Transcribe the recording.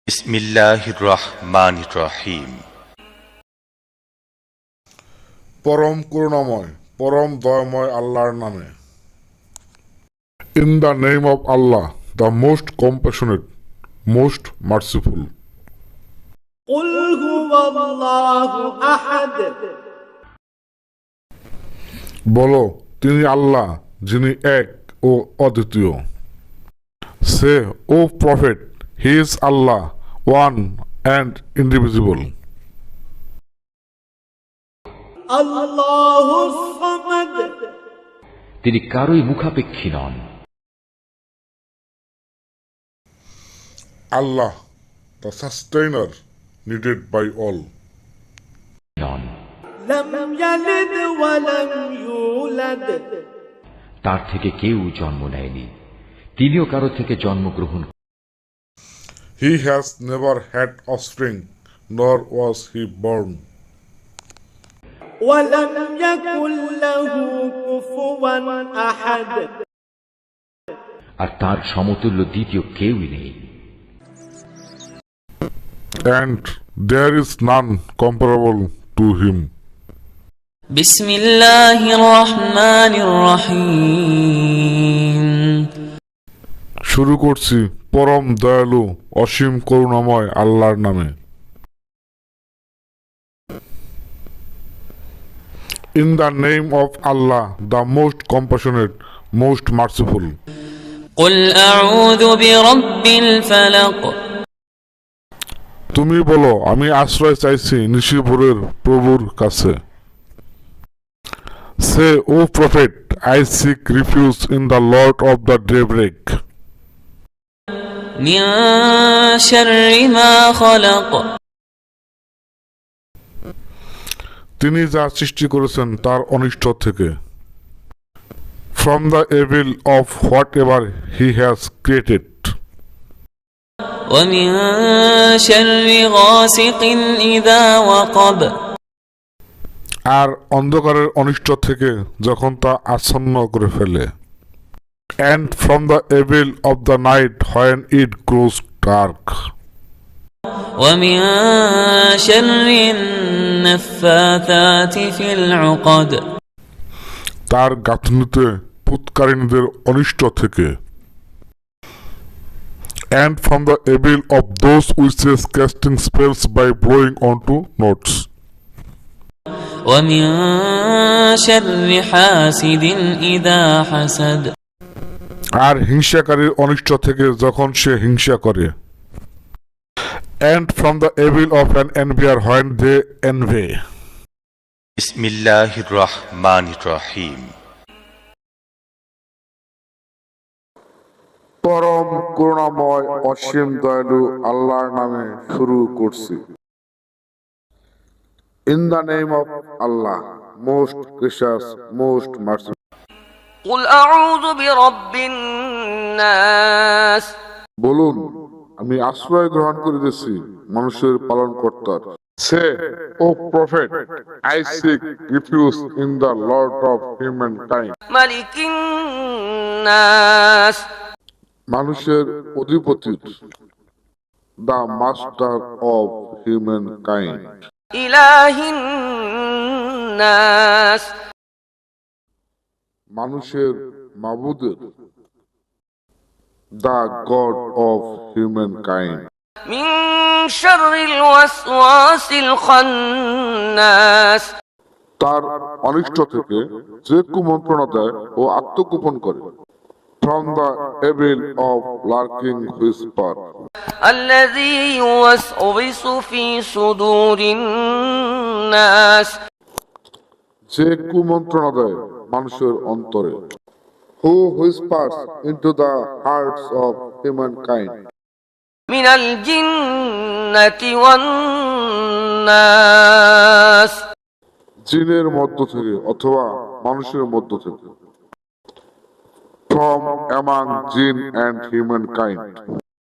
বিসমিল্লাহির রহমানির রহিম। পরম করুণাময় পরম দয়াময় আল্লাহর নামে। In the name of Allah, the most compassionate, most merciful. قل هو الله أحد বলো, তিনি আল্লাহ, যিনি এক ও অদ্বিতীয়। Say, O prophet, he is Allah, one and indivisible. الله الصمد তিনি কারোই মুখাপেক্ষী নন। Allah, the sustainer, needed by all. لم يلد ولم يولد তার থেকে কেউ জন্ম নেয়নি, তিনিও কারো থেকে জন্মগ্রহণ। He has never had offspring, নর ওয়াজ হি বর্ন। ولم يكن له كفوا أحد আর তার সমতুল্য দ্বিতীয় কেউই নেই। And there is none comparable to him. بسم الله الرحمن الرحيم শুরু করছি পরম দয়ালু অসীম করুণাময় আল্লাহর নামে। In the name of Allah, the most compassionate, most merciful. قل أعوذ برب الفلق তুমি বলো, আমি আশ্রয় চাইছি নিশিভোরের প্রভুর কাছে। Say, O Prophet, I seek refuge in the Lord of the daybreak. من شر ما خلق তিনি যা সৃষ্টি করেছেন তার অনিষ্ট থেকে। From the evil of whatever he has created. ومن شر غاسق إذا وقب আর অন্ধকারের অনিষ্ট থেকে যখন তা আচ্ছন্ন করে ফেলে। And from the evil of the night when it grows dark. ومن شر النفاثات في العقد তার গাঁথনিতে ফুৎকারিণীদের অনিষ্ট থেকে। And from the evil of those witches casting spells by blowing onto notes. ومن شر حاسد إذا حسد আর হিংসাকারীর অনিষ্ট থেকে যখন সে হিংসা করে। And from the evil of an envier when they envy. বিসমিল্লাহির রহমানির রহিম। পরম করুণাময় অসীম দয়ালু আল্লাহর নামে শুরু করছি। In the name of Allah, most gracious, most merciful. قل أعوذ برب الناس বলুন, আমি আশ্রয় গ্রহণ করিতেছি মানুষের পালনকর্তার। Say, O Prophet, I seek refuge in the Lord of humankind. ملك الناس মানুষের অধিপতির। The master of humankind. إله الناس মানুষের মাবুদের। The God of humankind. من شر الوسواس الخناس তার অনিষ্ট থেকে যে কুমন্ত্রণা দেয় ও আত্মগোপন করে। From the evil of lurking whisper. الذي يوسوس في صدور الناس যে কুমন্ত্রণা দেয় মানুষের অন্তরে। Who whispers into the hearts of humankind. من الجنة والناس জিনের মধ্য থেকে অথবা মানুষের মধ্য থেকে। From among jinn and humankind.